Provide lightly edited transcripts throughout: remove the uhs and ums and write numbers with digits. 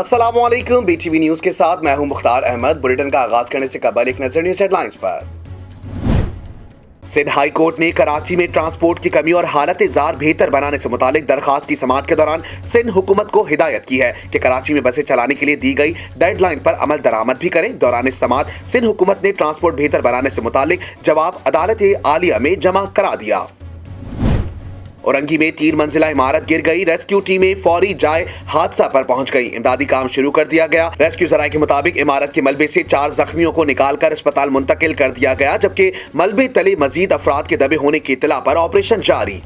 अस्सलाम वालेकुम। BTV news के साथ मैं हूं मुख्तार अहमद। बुलेटिन का आगाज करने से कबल एक नजर न्यूज हेडलाइंस पर। सिंध हाई कोर्ट ने कराची में ट्रांसपोर्ट की कमी और हालत जार बेहतर बनाने से मुतालिक दरखास्त की समाअत के दौरान सिंध हुकूमत को हिदायत की है कि कराची में बसें चलाने के लिए दी गई डेडलाइन पर अमल दरामद भी करें। दौरान इस समाअत सिंध हुकूमत ने ट्रांसपोर्ट बेहतर बनाने से मुतालिक जवाब अदालत आलिया में जमा करा दिया। औरंगी में 3 मंजिला इमारत गिर गई। रेस्क्यू टीमें फौरी जाए हादसा पर पहुंच गई। इमदादी काम शुरू कर दिया गया। रेस्क्यू जराये के मुताबिक इमारत के मलबे से 4 जख्मियों को निकालकर अस्पताल मुंतकिल कर दिया गया, जबकि मलबे तले मजीद अफराद के दबे होने की इत्तला पर ऑपरेशन जारी।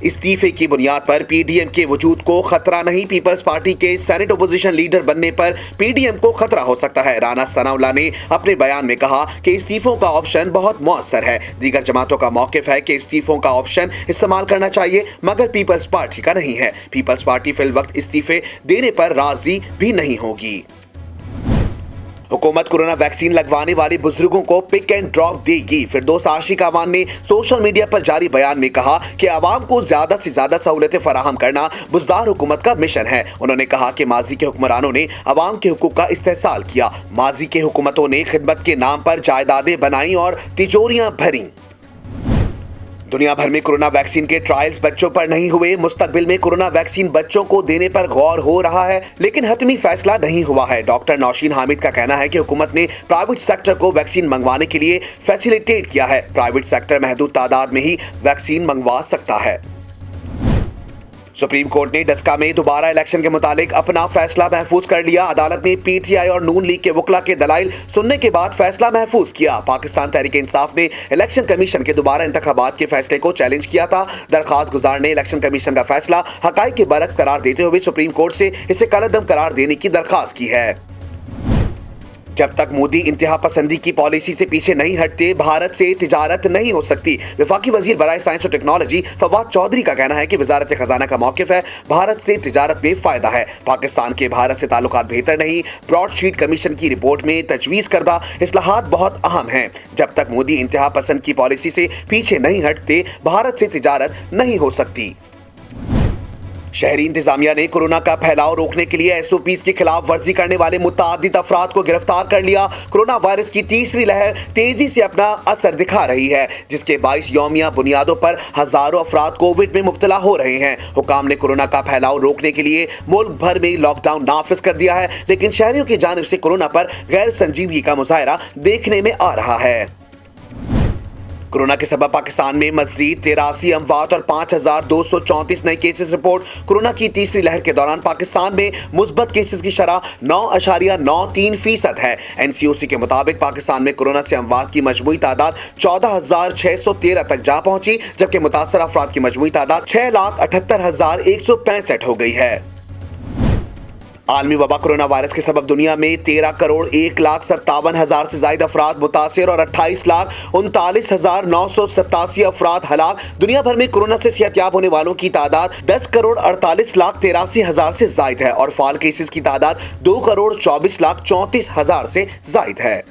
इस्तीफे की बुनियाद पर पीडीएम के वजूद को खतरा नहीं। पीपल्स पार्टी के सेनेट अपोजिशन लीडर बनने पर पीडीएम को खतरा हो सकता है। राना सनाउल्लाह ने अपने बयान में कहा कि इस्तीफों का ऑप्शन बहुत मौसर है। दीगर जमातों का मौकिफ है कि इस्तीफों का ऑप्शन इस्तेमाल करना चाहिए, मगर पीपल्स पार्टी का नहीं है। पीपल्स पार्टी फिल वक्त इस्तीफे देने पर राजी भी नहीं होगी। हुकूमत कोरोना वैक्सीन लगवाने वाले बुजुर्गों को पिक एंड ड्रॉप देगी। फिरदौस आशिक अवान ने सोशल मीडिया पर जारी बयान में कहा कि आवाम को ज्यादा से ज्यादा सहूलतें फराहम करना बुज़दार हुकूमत का मिशन है। उन्होंने कहा कि माजी के हुक्मरानों ने अवाम के हुकूक का इस्तेहसाल किया। माजी के हुकूमतों ने खिदमत के नाम पर जायदादें बनाई और तिजोरियां भरी। दुनिया भर में कोरोना वैक्सीन के ट्रायल्स बच्चों पर नहीं हुए। मुस्तकबिल में कोरोना वैक्सीन बच्चों को देने पर गौर हो रहा है, लेकिन हतमी फैसला नहीं हुआ है। डॉक्टर नौशीन हामिद का कहना है कि हुकूमत ने प्राइवेट सेक्टर को वैक्सीन मंगवाने के लिए फैसिलिटेट किया है। प्राइवेट सेक्टर महदूद तादाद में ही वैक्सीन मंगवा सकता है। सुप्रीम कोर्ट ने डस्का में दोबारा इलेक्शन के मुतालिक अपना फैसला महफूज कर लिया। अदालत ने पीटीआई और नून लीग के वकला के दलाइल सुनने के बाद फैसला महफूज किया। पाकिस्तान तहरीक इंसाफ ने इलेक्शन कमीशन के दोबारा इंतखाबात के फैसले को चैलेंज किया था। दरखास्त गुजार ने इलेक्शन कमीशन का फैसला हकाइक के बरक्स करार देते हुए सुप्रीम कोर्ट से इसे कलअदम करार देने की दरखास्त की है। जब तक मोदी इंतहा पसंदी की पॉलिसी से पीछे नहीं हटते, भारत से तिजारत नहीं हो सकती। वफाकी वजीर बराए साइंस और टेक्नोलॉजी फवाद चौधरी का कहना है कि वजारत खजाना का मौकिफ है भारत से तिजारत में फायदा है। पाकिस्तान के भारत से ताल्लुकात बेहतर नहीं। ब्रॉडशीट कमीशन की रिपोर्ट में तजवीज़ करदा इस्लाहात बहुत अहम हैं। जब तक मोदी इंतहा पसंद की पॉलिसी से पीछे नहीं हटते, भारत से तिजारत नहीं हो सकती। शहरी इंतजामिया ने कोरोना का फैलाव रोकने के लिए SOPs की खिलाफ वर्जी करने वाले मुतादिद अफराद को गिरफ्तार कर लिया। कोरोना वायरस की तीसरी लहर तेजी से अपना असर दिखा रही है, जिसके 22 यौमिया बुनियादों पर हजारों अफराद कोविड में मुब्तला हो रहे हैं। हुकाम ने कोरोना का फैलाव रोकने के लिए मुल्क भर में लॉकडाउन नाफिज कर दिया है, लेकिन शहरियों की जानिब से कोरोना पर गैर संजीदगी का मुजाहरा देखने में आ रहा है। कोरोना के सबब पाकिस्तान में मज़ीद 83 अमवात और 5234 नए केसेस रिपोर्ट। कोरोना की तीसरी लहर के दौरान पाकिस्तान में मुस्बत केसेस की शरह 9.93% है। NCOC के मुताबिक पाकिस्तान में कोरोना से अमवात की मजमूई तादाद 14,613 तक जा पहुंची, जबकि मुतासर अफराद की मजमूई तादाद 6,78,165 हो गई है। आलमी वबा कोरोना वायरस के सबब दुनिया में 13 करोड़ 1,57,000 से ज्यादा अफराद मुतासिर और 28,39,987 अफराद हलाक। दुनिया भर में कोरोना से सेहतयाब होने वालों की तादाद 10 करोड़ 48,83,000 से जायद है और फाल केसेस की तादाद 2 करोड़ 24,34,000 से जायद है।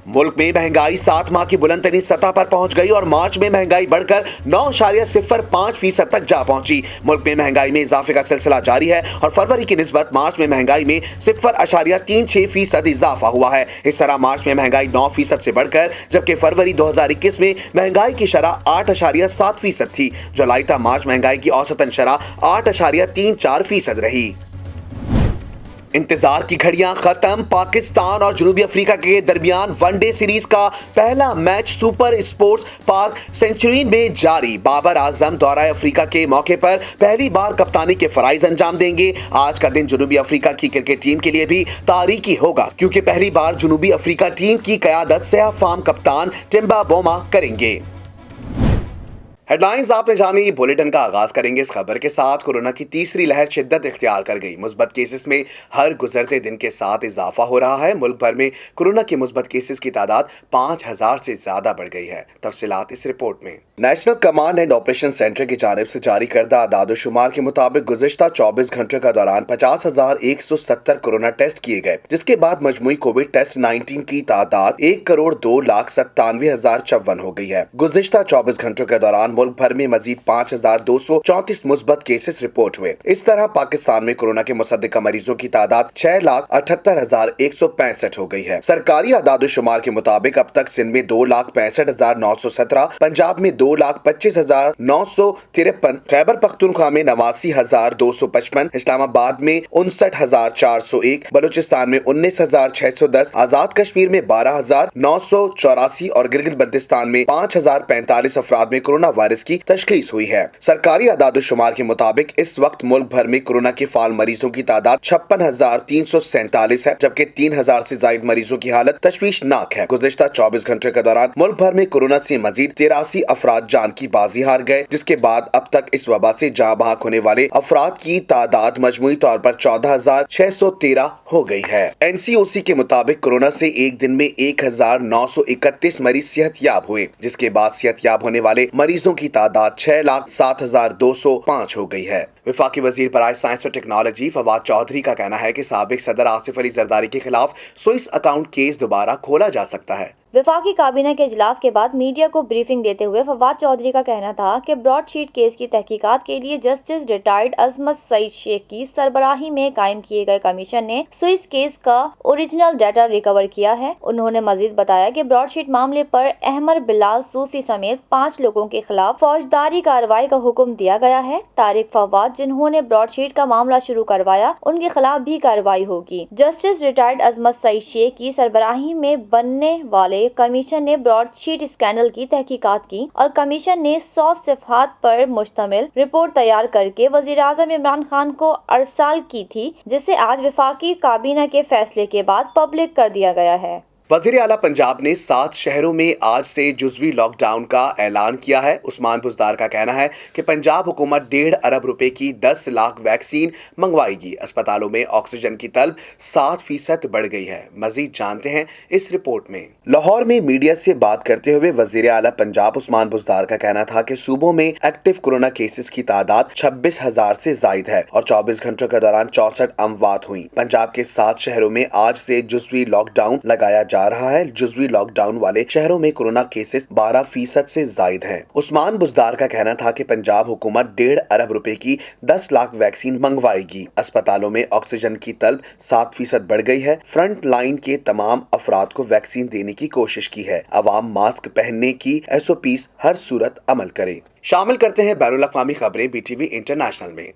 मुल्क में महंगाई 7 माह की बुलंद तरीन सतह पर पहुंच गई और मार्च में महंगाई बढ़कर 9.05% तक जा पहुंची। मुल्क में महंगाई में इजाफे का सिलसिला जारी है और फरवरी की निस्बत मार्च में महंगाई में 0.36% इजाफा हुआ है। इस तरह मार्च में महंगाई 9% से बढ़कर, जबकि फरवरी 2021 में महंगाई की शरह 8.7% थी। जुलाई तक मार्च महंगाई की औसतन शरह 8.34% रही। इंतजार की घड़ियां खत्म। पाकिस्तान और जनूबी अफ्रीका के दरमियान वनडे सीरीज का पहला match super sports park century में जारी। बाबर आजम दौरा अफ्रीका के मौके पर पहली बार कप्तानी के फराइज अंजाम देंगे। आज का दिन जनूबी अफ्रीका की क्रिकेट टीम के लिए भी तारीखी होगा, क्योंकि पहली बार जनूबी अफ्रीका टीम की क़यादत सह फार्म कप्तान टिम्बा बोमा करेंगे। हेडलाइंस आपने जानी। बुलेटिन का आगाज करेंगे इस खबर के साथ। कोरोना की तीसरी लहर शिद्दत इख्तियार कर गई। मुस्बत केसेस में हर गुजरते दिन के साथ इजाफा हो रहा है। मुल्क भर में कोरोना के मुस्बत केसेस की तादाद 5,000 से ज्यादा बढ़ गई है। तफसीलात इस रिपोर्ट में। National command and operation centre की जानिब से जारी करदा आदाद-ओ-शुमार के मुताबिक गुज़िश्ता 24 घंटों के दौरान 50,170 कोरोना टेस्ट किए गए, जिसके बाद मजमूई कोविड टेस्ट 19 की तादाद 1,02,97,054 हो गई है। गुज़िश्ता 24 घंटों के दौरान मुल्क भर में मजीद 5,234 मुस्बत केसेस रिपोर्ट हुए। इस तरह पाकिस्तान में कोरोना के मुसद्दिका मरीजों की तादाद 6,78,165 हो गई है। सरकारी आदाद-ओ-शुमार के मुताबिक अब तक सिंध में 2,65,917, पंजाब में 2,25,953, खैबर पख्तूनख्वा में 89,255, इस्लामाबाद में 59,401, बलूचिस्तान में 19,610, आजाद कश्मीर में 12,984 और गिलगित बल्तिस्तान में 5,045 अफराद में कोरोना वायरस की तशखीस हुई है। सरकारी आदाद-ओ-शुमार के मुताबिक इस वक्त मुल्क भर में कोरोना के फाल मरीजों की तादाद 56,347 है, जबकि 3,000 से ज्यादा मरीजों की हालत तशवीशनाक है। गुज़िश्ता 24 घंटे के दौरान मुल्क भर में कोरोना से मजीद 83 अफराद जान की बाजी हार गए, जिसके बाद अब तक इस वबा से जाँ बहक होने वाले अफराद की तादाद मजमूई तौर पर 14,613 हो गई है। NCOC के मुताबिक कोरोना से एक दिन में 1,931 मरीज सेहतयाब हुए, जिसके बाद सेहतयाब होने वाले मरीजों की तादाद 6,07,205 हो गई है। वफाकी वजीर बराए साइंस और टेक्नोलॉजी फवाद चौधरी का कहना है कि साबिक सदर आसिफ अली जरदारी के खिलाफ स्विस अकाउंट केस दोबारा खोला जा सकता है। वफाकी काबीना के इजलास के बाद मीडिया को ब्रीफिंग देते हुए फवाद चौधरी का कहना था कि ब्रॉडशीट केस की तहकीकात के लिए जस्टिस रिटायर्ड अजमत सईद शेख की सरबराही में कायम किए गए कमीशन ने स्विस केस का ओरिजिनल डाटा रिकवर किया है। उन्होंने मजीद बताया कि ब्रॉडशीट मामले पर अहमर बिलाल सूफी समेत 5 लोगों के खिलाफ फौजदारी कार्रवाई का हुक्म दिया गया है। तारिक फवाद जिन्होंने ब्रॉडशीट का मामला शुरू करवाया, उनके खिलाफ भी कार्रवाई होगी। जस्टिस रिटायर्ड अजमत सईद शेख की सरबराही में बनने वाले कमीशन ने ब्रॉडशीट स्कैंडल की तहकीकात की और कमीशन ने 100 सिफात पर मुश्तमिल रिपोर्ट तैयार करके वज़ीर-ए-आज़म इमरान खान को अरसाल की थी, जिसे आज वफाकी काबीना के फैसले के बाद पब्लिक कर दिया गया है। वज़ीर आला पंजाब ने 7 शहरों में आज से जुज़वी लॉकडाउन का ऐलान किया है। उस्मान बुज़दार का कहना है कि पंजाब हुकूमत 1.5 अरब रुपए की 10 लाख वैक्सीन मंगवाएगी। अस्पतालों में ऑक्सीजन की तलब 7% बढ़ गई है। मजीद जानते हैं इस रिपोर्ट में। लाहौर में मीडिया से बात करते हुए वज़ीर आला पंजाब उस्मान बुज़दार का कहना था कि सूबों में एक्टिव कोरोना केसेस की तादाद 26,000 से जायद है और 24 घंटों के दौरान 64 अमवात हुई। पंजाब के 7 शहरों में आज से जुज़वी लॉकडाउन लगाया जा रहा है। जुज़वी लॉकडाउन वाले शहरों में कोरोना केसेस 12% से जायद हैं। उस्मान बुज़दार का कहना था कि पंजाब हुकूमत 1.5 अरब रुपए की 10 लाख वैक्सीन मंगवाएगी। अस्पतालों में ऑक्सीजन की तलब 7% बढ़ गई है। फ्रंट लाइन के तमाम अफराद को वैक्सीन देने की कोशिश की है। अवाम मास्क पहनने की SOPs हर सूरत अमल करे। शामिल करते हैं बैनुल अक़वामी खबरें BTV इंटरनेशनल में।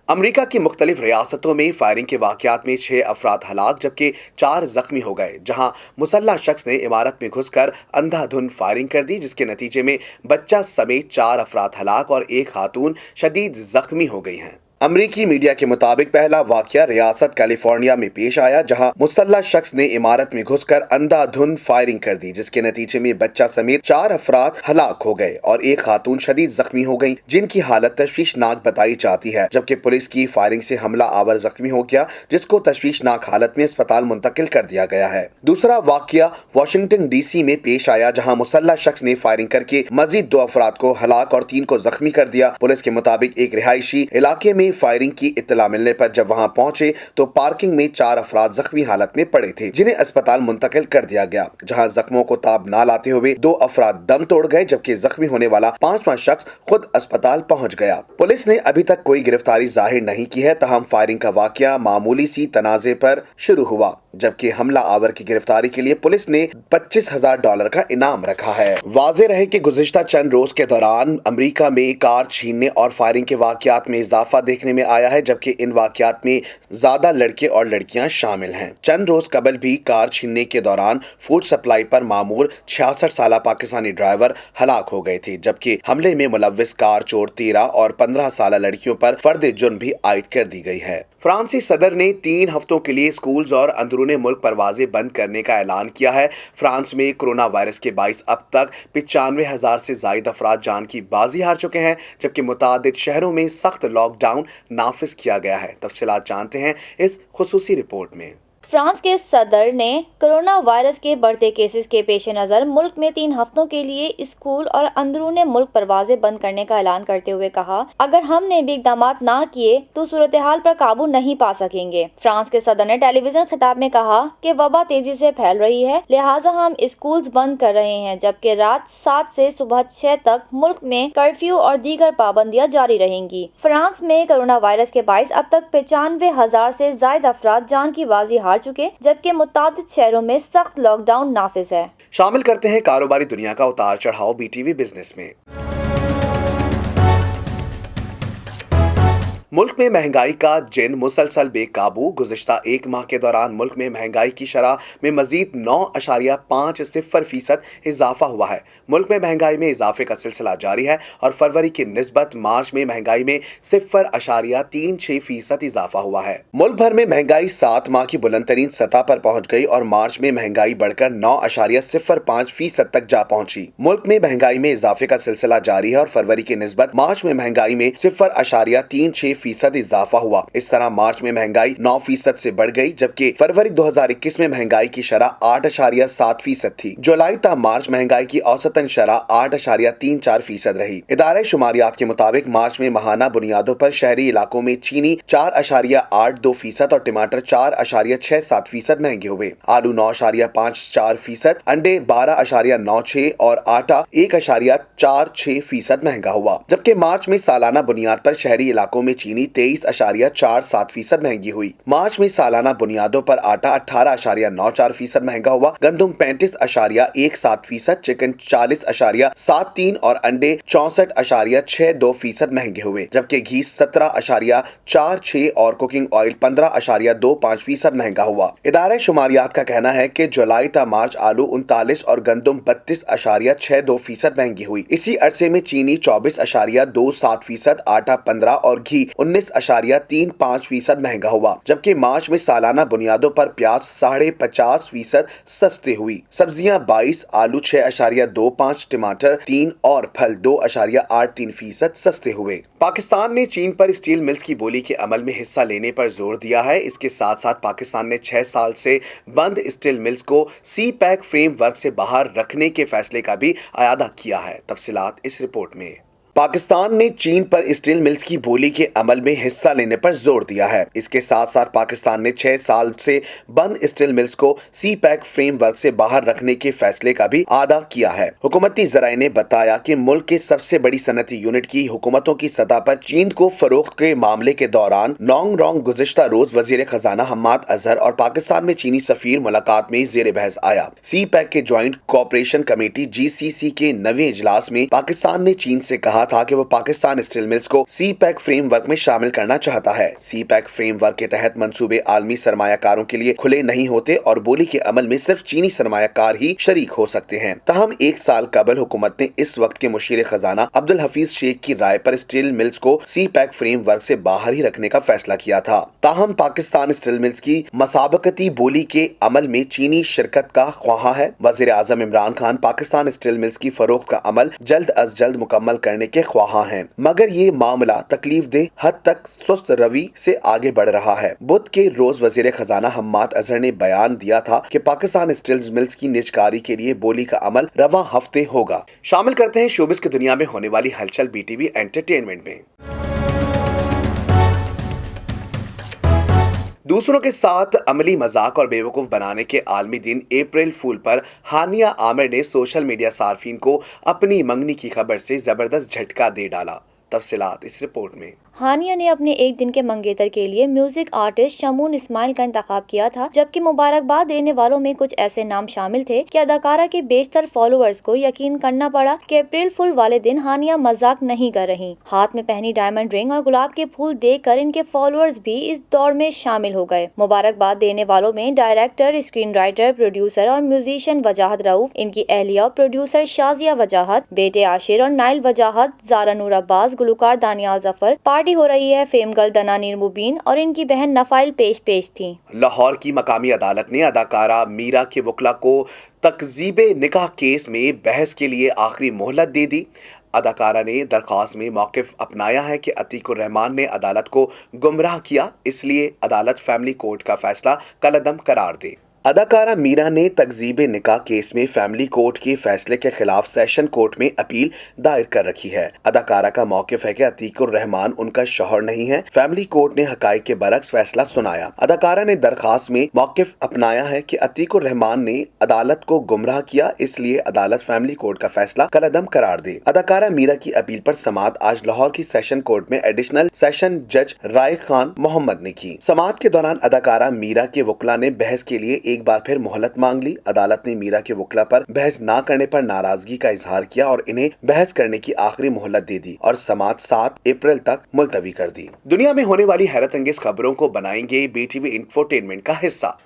अमरीका की मुख्तलिफ रियासतों में फायरिंग के वाक़यात में 6 अफराद हलाक जबकि 4 जख्मी हो गए, जहां मुसल्लह शख्स ने इमारत में घुसकर अंधाधुंध फायरिंग कर दी, जिसके नतीजे में बच्चा समेत 4 अफराद हलाक और एक खातून शदीद जख्मी हो गई हैं। अमरीकी मीडिया के मुताबिक पहला वाकया रियासत कैलिफोर्निया में पेश आया, जहां मुसल्लह शख्स ने इमारत में घुसकर अंधाधुंध फायरिंग कर दी, जिसके नतीजे में बच्चा समेत 4 अफराद हलाक हो गए और एक खातून शदीद जख्मी हो गई, जिनकी हालत तशवीशनाक बताई जाती है। जबकि पुलिस की फायरिंग से हमला आवर जख्मी हो गया, जिसको तशवीशनाक हालत में अस्पताल मुंतकिल कर दिया गया है। दूसरा वाकया वाशिंगटन DC में पेश आया, जहाँ मुसल्लह शख्स ने फायरिंग करके मजीद 2 अफराद को हलाक और 3 को जख्मी कर दिया। पुलिस के मुताबिक एक रिहायशी इलाके में फायरिंग की इत्तला मिलने पर जब वहां पहुंचे तो पार्किंग में 4 अफराद जख्मी हालत में पड़े थे, जिन्हें अस्पताल मुंतकिल कर दिया गया, जहां जख्मों को ताब ना लाते हुए 2 अफराद दम तोड़ गए, जबकि जख्मी होने वाला 5वां शख्स खुद अस्पताल पहुंच गया। पुलिस ने अभी तक कोई गिरफ्तारी जाहिर नहीं की है, तहम फायरिंग का वाकया मामूली सी तनाजे पर शुरू हुआ, जबकि हमला आवर की गिरफ्तारी के लिए पुलिस ने $25,000 का इनाम रखा है। वाज़ेह रहे कि गुज़िश्ता चंद रोज के दौरान अमेरिका में कार छीनने और फायरिंग के वाकयात में इजाफा देखने में आया है, जबकि इन वाकयात में ज्यादा लड़के और लड़कियां शामिल हैं। चंद रोज कबल भी कार छीनने के दौरान फूड सप्लाई पर मामूर 66 साला पाकिस्तानी ड्राइवर हलाक हो गए थे, जबकि हमले में मुलव्विस कार चोर 13 और 15 साला लड़कियों पर फर्द जुर्म भी आयद कर दी गई है। फ्रांसी सदर ने 3 हफ्तों के लिए स्कूल्स और अंदरूनी मुल्क परवाजें बंद करने का ऐलान किया है। फ्रांस में कोरोना वायरस के बाइस अब तक 95,000 से ज्यादा अफराद जान की बाजी हार चुके हैं, जबकि मुतादिद शहरों में सख्त लॉकडाउन नाफिज किया गया है। तफसीलात जानते हैं इस खुसूसी रिपोर्ट में। فرانس کے صدر نے کرونا وائرس کے بڑھتے کیسز کے پیش نظر ملک میں 3 ہفتوں کے لیے اسکول اور اندرون ملک پروازیں بند کرنے کا اعلان کرتے ہوئے کہا، اگر ہم نے بھی اقدامات نہ کیے تو صورتحال پر قابو نہیں پا سکیں گے۔ فرانس کے صدر نے ٹیلی ویژن خطاب میں کہا کہ وبا تیزی سے پھیل رہی ہے، لہٰذا ہم اسکولز بند کر رہے ہیں، جبکہ رات 7 سے صبح 6 تک ملک میں کرفیو اور دیگر پابندیاں جاری رہیں گی۔ فرانس میں کرونا وائرس کے باعث اب تک 95,000 سے زائد افراد جان کی بازی ہار چکے، جبکہ متعدد شہروں میں سخت لاک ڈاؤن نافذ ہے۔ شامل کرتے ہیں کاروباری دنیا کا اتار چڑھاؤ BTV بزنس میں۔ ملک میں مہنگائی کا جن مسلسل بے قابو۔ گزشتہ ایک ماہ کے دوران ملک میں مہنگائی کی شرح میں مزید 9.50% اضافہ ہوا ہے۔ ملک میں مہنگائی میں اضافے کا سلسلہ جاری ہے اور فروری کی نسبت مارچ میں مہنگائی میں 0.36% اضافہ ہوا ہے۔ ملک بھر میں مہنگائی 7 ماہ کی بلند ترین سطح پر پہنچ گئی اور مارچ میں مہنگائی بڑھ کر 9.05% تک جا پہنچی۔ ملک میں مہنگائی میں اضافے کا سلسلہ جاری ہے اور فروری کی نسبت مارچ میں مہنگائی میں 0.36% اضافہ ہوا۔ اس طرح مارچ میں مہنگائی 9% سے بڑھ گئی، جبکہ فروری 2021 میں مہنگائی کی شرح 8.7% تھی۔ جولائی تا مارچ مہنگائی کی اوسطاً شرح 8.34% رہی۔ ادارہ شماریات کے مطابق مارچ میں ماہانہ بنیادوں پر شہری علاقوں میں چینی 4.82% اور ٹماٹر 4.67% مہنگے ہوئے۔ آلو 9.54%، انڈے 12.96% اور آٹا 1.46% مہنگا ہوا۔ جبکہ مارچ میں سالانہ بنیاد پر شہری علاقوں میں چینی 23.47% مہنگی ہوئی۔ مارچ میں سالانہ بنیادوں پر آٹا 18.94% مہنگا ہوا، گندم 35.17%، چکن 40.73% اور انڈے 64.62% مہنگے ہوئے، جبکہ گھی 17.46% اور کوکنگ آئل 15.25% مہنگا ہوا۔ ادارہ شماریات کا کہنا ہے کہ جولائی تا مارچ آلو 39% اور گندم 32.62% مہنگی ہوئی۔ اسی عرصے میں چینی 24.27%، آٹا 15% اور گھی 19.35% مہنگا ہوا، جبکہ مارچ میں سالانہ بنیادوں پر پیاز 50.50% سستے ہوئی، سبزیاں 22%، آلو 6.25%، ٹماٹر 3% اور پھل 2.83% سستے ہوئے۔ پاکستان نے چین پر اسٹیل ملز کی بولی کے عمل میں حصہ لینے پر زور دیا ہے۔ اس کے ساتھ ساتھ پاکستان نے 6 سال سے بند اسٹیل ملز کو سی پیک فریم ورک سے باہر رکھنے کے فیصلے کا بھی اعادہ کیا ہے۔ تفصیلات اس رپورٹ میں۔ پاکستان نے چین پر اسٹیل ملز کی بولی کے عمل میں حصہ لینے پر زور دیا ہے۔ اس کے ساتھ ساتھ پاکستان نے 6 سال سے بند اسٹیل ملز کو سی پیک فریم ورک سے باہر رکھنے کے فیصلے کا بھی اعادہ کیا ہے۔ حکومتی ذرائع نے بتایا کہ ملک کے سب سے بڑی صنعتی یونٹ کی حکومتوں کی سطح پر چین کو فروخت کے معاملے کے دوران نونگ رونگ گزشتہ روز وزیر خزانہ حماد اظہر اور پاکستان میں چینی سفیر ملاقات میں زیر بحث آیا۔ سی پیک کے جوائنٹ کوآپریشن کمیٹی GCC کے 9ویں اجلاس میں پاکستان نے چین سے کہا تھا کہ وہ پاکستان اسٹیل ملز کو سی پیک فریم ورک میں شامل کرنا چاہتا ہے۔ سی پیک فریم ورک کے تحت منصوبے عالمی سرمایہ کاروں کے لیے کھلے نہیں ہوتے اور بولی کے عمل میں صرف چینی سرمایہ کار ہی شریک ہو سکتے ہیں۔ تاہم 1 سال قبل حکومت نے اس وقت کے مشیر خزانہ عبدالحفیظ شیخ کی رائے پر اسٹیل ملز کو سی پیک فریم ورک سے باہر ہی رکھنے کا فیصلہ کیا تھا۔ تاہم پاکستان اسٹیل ملز کی مسابقتی بولی کے عمل میں چینی شرکت کا خواہاں ہے۔ وزیر اعظم عمران خان پاکستان اسٹیل ملز کی فروخت کا عمل جلد از جلد مکمل کرنے کے خواہاں ہیں، مگر یہ معاملہ تکلیف دہ حد تک سست روی سے آگے بڑھ رہا ہے۔ بدھ کے روز وزیر خزانہ حماد اظہر نے بیان دیا تھا کہ پاکستان اسٹیل ملز کی نجکاری کے لیے بولی کا عمل رواں ہفتے ہوگا۔ شامل کرتے ہیں شوبز کی دنیا میں ہونے والی ہلچل BTV انٹرٹینمنٹ میں۔ دوسروں کے ساتھ عملی مذاق اور بیوقوف بنانے کے عالمی دن اپریل فول پر ہانیہ عامر نے سوشل میڈیا صارفین کو اپنی منگنی کی خبر سے زبردست جھٹکا دے ڈالا۔ تفصیلات اس رپورٹ میں۔ ہانیہ نے اپنے ایک دن کے منگیتر کے لیے میوزک آرٹسٹ شمون اسماعیل کا انتخاب کیا تھا، جبکہ مبارکباد دینے والوں میں کچھ ایسے نام شامل تھے کہ اداکارہ کے بیشتر فالوورز کو یقین کرنا پڑا کہ اپریل فول والے دن ہانیہ مذاق نہیں کر رہی۔ ہاتھ میں پہنی ڈائمنڈ رنگ اور گلاب کے پھول دیکھ کر ان کے فالوورز بھی اس دوڑ میں شامل ہو گئے۔ مبارکباد دینے والوں میں ڈائریکٹر، اسکرین رائٹر، پروڈیوسر اور میوزیشین وجاہت رؤف، ان کی اہلیہ اور پروڈیوسر شازیہ وجاہت، بیٹے عاشر اور نائل وجاہت، زارا نور عباس، گلوکار دانیال ظفر، پارٹی ہو رہی ہے فیم گرل دنا نیر مبین اور ان کی بہن نفائل پیش تھیں۔ لاہور کی مقامی عدالت نے اداکارہ میرا کے وکلا کو تکذیب نکاح کیس میں بحث کے لیے آخری مہلت دے دی۔ अदाकारा ने दरख्वास्त में मौक़िफ़ अपनाया है कि अतीक उर रहमान ने अदालत को गुमराह किया, इसलिए अदालत फैमिली कोर्ट का फैसला कलअदम करार दे। अदाकारा मीरा ने तकज़ीब निकाह केस में फैमिली कोर्ट के फैसले के खिलाफ सेशन कोर्ट में अपील दायर कर रखी है। अदाकारा का मौक़िफ़ है कि अतीक उर रहमान उनका शौहर नहीं है। फैमिली कोर्ट ने हक़ाइक़ के बरक्स फैसला सुनाया। अदाकारा ने दरख्वास्त में मौक़िफ़ अपनाया है कि अतीक उर रहमान ने अदालत को गुमराह किया, इसलिए अदालत फैमिली कोर्ट का फैसला कलअदम करार दे। अदाकारा मीरा की अपील पर समाअत आज लाहौर की सेशन कोर्ट में एडिशनल सेशन जज राय खान मोहम्मद ने की। समाअत के दौरान अदाकारा मीरा के वकला ने बहस के लिए एक बार फिर मोहलत मांग ली। अदालत ने मीरा के वकला पर बहस न करने पर नाराजगी का इजहार किया और इन्हें बहस करने की आखिरी मोहलत दे दी और समाअत 7 अप्रैल तक मुलतवी कर दी। दुनिया में होने वाली हैरत अंगेज खबरों को बनाएंगे BTV इंफोटेनमेंट का हिस्सा।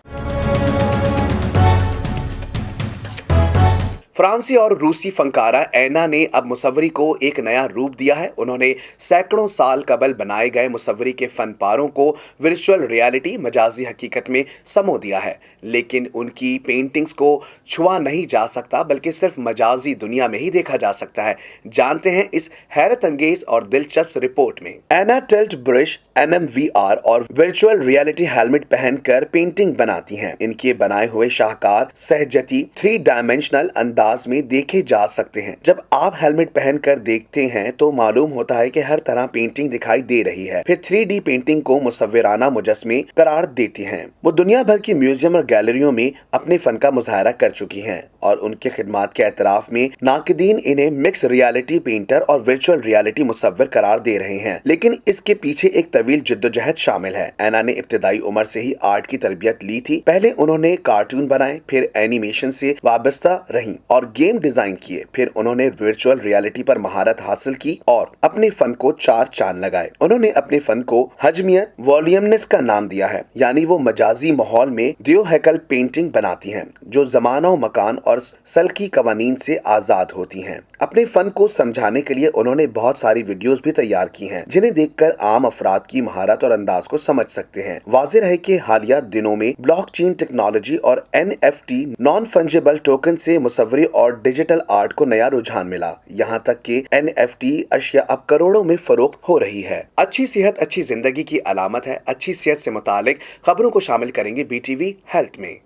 फ्रांसी और रूसी फनकारा ऐना ने अब मुसव्वरी को एक नया रूप दिया है। उन्होंने सैकड़ों साल कबल बनाए गए मुसव्वरी के फनपारों को वर्चुअल रियलिटी मजाजी हकीकत में समो दिया है, लेकिन उनकी पेंटिंग्स को छुआ नहीं जा सकता बल्कि सिर्फ मजाजी दुनिया में ही देखा जा सकता है। जानते हैं इस हैरत अंगेज और दिलचस्प रिपोर्ट में। ऐना टिल्ट ब्रश, NMVR और वर्चुअल रियलिटी हेलमेट पहनकर पेंटिंग बनाती हैं। इनके बनाए हुए शाहकार सहजती 3 डायमेंशनल अंदाज में देखे जा सकते हैं। जब आप हेलमेट पहनकर देखते हैं तो मालूम होता है कि हर तरह पेंटिंग दिखाई दे रही है। फिर 3D पेंटिंग को मुसव्विराना मुजस्मे करार देती हैं। वो दुनिया भर की म्यूजियम और गैलरियों में अपने फन का मुजाहरा कर चुकी हैं और उनके खिदमात के एतराफ में नाकिदीन इन्हें मिक्स रियलिटी पेंटर और वर्चुअल रियलिटी मुसव्विर करार दे रहे हैं। लेकिन इसके पीछे एक तवील जिद्दोजहद शामिल है। ऐना ने इब्तिदाई उम्र से ही आर्ट की तरबियत ली थी। पहले उन्होंने कार्टून बनाए, फिर एनिमेशन से वाबस्ता रहीं और गेम डिजाइन किए। फिर उन्होंने वर्चुअल रियलिटी पर महारत हासिल की और अपने फन को 4 चांद लगाए। उन्होंने अपने फन को हजमियत वॉल्यूमनेस का नाम दिया है, यानी वो मजाजी माहौल में दियो हैकल पेंटिंग बनाती हैं जो जमाना मकान और सल्की कवानीन से आजाद होती हैं। अपने फन को समझाने के लिए उन्होंने बहुत सारी वीडियोस भी तैयार की हैं, जिन्हें देखकर आम अफराद की महारत और अंदाज को समझ सकते हैं। वाज़ेह है कि हालिया दिनों में ब्लॉकचेन टेक्नोलॉजी और NFT नॉन फंजिबल टोकन से मुसव्वरी और डिजिटल आर्ट को नया रुझान मिला। यहाँ तक कि NFT अशिया अब करोड़ों में फरोख्त हो रही है। अच्छी सेहत अच्छी जिंदगी की अलामत है। अच्छी सेहत से मुतालिक खबरों को शामिल करेंगे BTV हेल्थ में।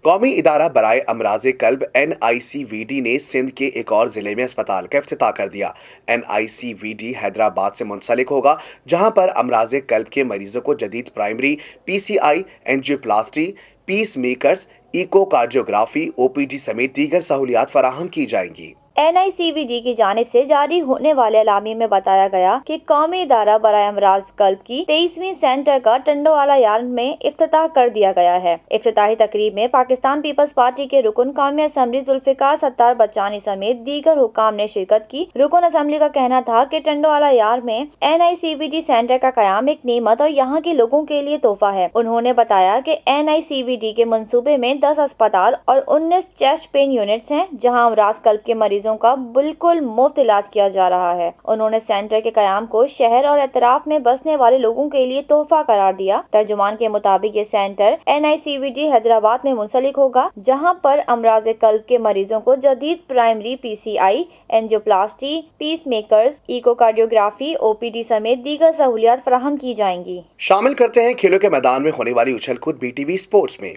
कौमी इदारा बराए अमराज़े कल्ब NICVD ने सिंध के एक और जिले में अस्पताल का इफ्तिताह कर दिया। NICVD हैदराबाद से मुंसलिक होगा, जहां पर अमराज़े कल्ब के मरीजों को जदीद primary PCI, angioplasty, pacemakers, echocardiography, OPD समेत दीगर सहूलियात फराहम की जाएंगी। NICVD की जानिब से जारी होने वाले एलामी में बताया गया कि कौमी इदारा बराए अमराज कल्ब की 23वीं सेंटर का टंडोवाला यार्ड में इफ्तिताह कर दिया गया है। इफ्तिताही तकरीब में पाकिस्तान पीपल्स पार्टी के रुकन कौमी असम्बली जुल्फिकार सत्तार बच्चानी समेत दीगर हुकाम ने शिरकत की। रुकन असम्बली का कहना था कि टंडोवाला यार्ड में NICVD सेंटर का कयाम एक नेमत और यहाँ के लोगों के लिए तोहफा है। उन्होंने बताया कि NICVD के मंसूबे में 10 अस्पताल और 19 चेस्ट पेन यूनिट्स हैं, जहाँ अमराज कल्ब के मरीजों का बिल्कुल मुफ्त इलाज किया जा रहा है। उन्होंने सेंटर के कयाम को शहर और एतराफ में बसने वाले लोगों के लिए तोहफा करार दिया। तर्जुमान के मुताबिक ये सेंटर NICVD हैदराबाद में मुंसलिक होगा, जहां पर अमराज कल्ब के मरीजों को जदीद primary PCI, angioplasty, pacemakers, echocardiography, OPD समेत दीगर सहूलियात फराहम की जाएंगी। शामिल करते हैं खेलों के मैदान में होने वाली उछल कूद BTV स्पोर्ट्स में।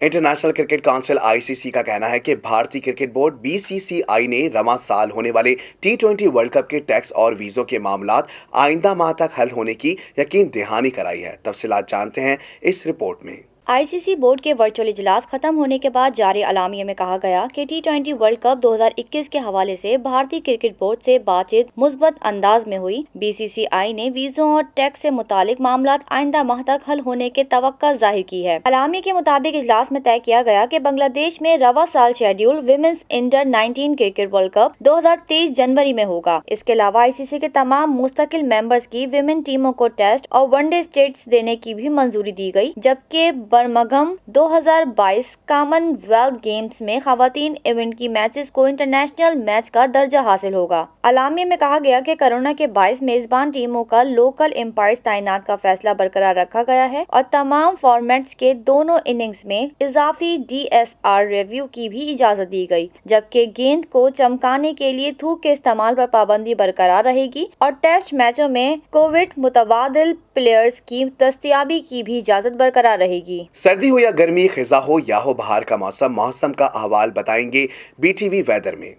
इंटरनेशनल क्रिकेट काउंसिल ICC का कहना है कि भारतीय क्रिकेट बोर्ड BCCI ने रवां साल होने वाले T20 वर्ल्ड कप के टैक्स और वीज़ों के मामलात आइंदा माह तक हल होने की यकीन दहानी कराई है। तफसीलात जानते हैं इस रिपोर्ट में। ICC बोर्ड के वर्चुअल इजलास खत्म होने के बाद जारी अलामिये में कहा गया कि T20 वर्ल्ड कप 2021 के हवाले से भारतीय क्रिकेट बोर्ड से बातचीत मुस्बत अंदाज में हुई। BCCI ने वीजों और टैक्स से मुतालिक मामलात आइंदा माह तक हल होने के तवक्का जाहिर की है। अलामिये के मुताबिक इजलास में तय किया गया कि बांग्लादेश में रवा साल schedule women's under 19 cricket world cup 2023 जनवरी में होगा। इसके अलावा ICC के तमाम मुस्तकिल मेंबर्स की विमेन टीमों को टेस्ट और वनडे स्टेट्स देने की भी मंजूरी दी गई, जबकि برمنگھم 2022 کامن ویلتھ گیمز میں خواتین ایونٹ کی میچز کو انٹرنیشنل میچ کا درجہ حاصل ہوگا۔ اعلامیے میں کہا گیا کہ کورونا کے باعث میزبان ٹیموں کا لوکل امپائرز تعینات کا فیصلہ برقرار رکھا گیا ہے اور تمام فارمیٹس کے دونوں اننگز میں اضافی DSR ریویو کی بھی اجازت دی گئی، جبکہ گیند کو چمکانے کے لیے تھوک کے استعمال پر پابندی برقرار رہے گی اور ٹیسٹ میچوں میں کووڈ متبادل پلیئرز کی دستیابی کی بھی اجازت برقرار رہے گی۔ سردی ہو یا گرمی، خزاں ہو یا ہو بہار کا موسم کا احوال بتائیں گے BTV ویدر میں۔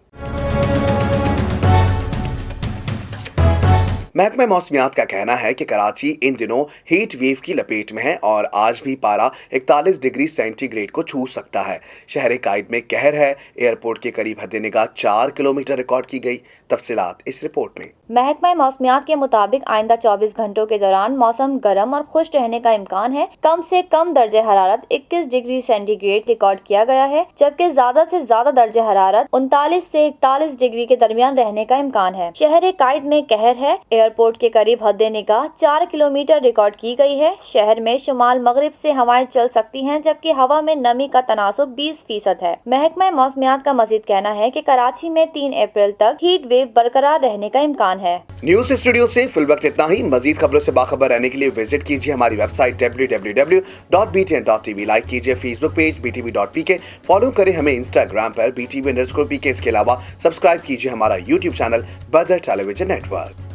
محکمہ موسمیات کا کہنا ہے کہ کراچی ان دنوں ہیٹ ویو کی لپیٹ میں ہے اور آج بھی پارا 41 ڈگری سینٹی گریڈ کو چھو سکتا ہے۔ شہر قائد میں قہر ہے، ایئرپورٹ کے قریب حد نگاہ 4 کلومیٹر ریکارڈ کی گئی۔ تفصیلات اس رپورٹ میں۔ محکمہ موسمیات کے مطابق آئندہ 24 گھنٹوں کے دوران موسم گرم اور خشک رہنے کا امکان ہے۔ کم سے کم درجہ حرارت 21 ڈگری سینٹی گریڈ ریکارڈ کیا گیا ہے، جبکہ زیادہ سے زیادہ درجہ حرارت 39 سے 41 ڈگری کے درمیان رہنے کا امکان ہے۔ شہر قائد میں قہر ہے، ایئرپورٹ کے قریب حد نگاہ 4 کلومیٹر ریکارڈ کی گئی ہے۔ شہر میں شمال مغرب سے ہوائیں چل سکتی ہیں، جبکہ ہوا میں نمی کا تناسب 20% ہے۔ محکمہ موسمیات کا مزید کہنا ہے کہ کراچی میں 3 اپریل تک ہیٹ ویو برقرار رہنے کا امکان ہے۔ نیوز اسٹوڈیو سے فی الوقت اتنا ہی۔ مزید خبروں سے باخبر رہنے کے لیے وزٹ کیجیے ہماری ویب سائٹ www.btn.tv، لائک کیجیے فیس بک پیج btv.pk، فالو کریں ہمیں انسٹاگرام پر BTV_PK۔ اس کے علاوہ سبسکرائب کیجیے ہمارا یوٹیوب چینل بدر ٹیلی ویژن نیٹ ورک۔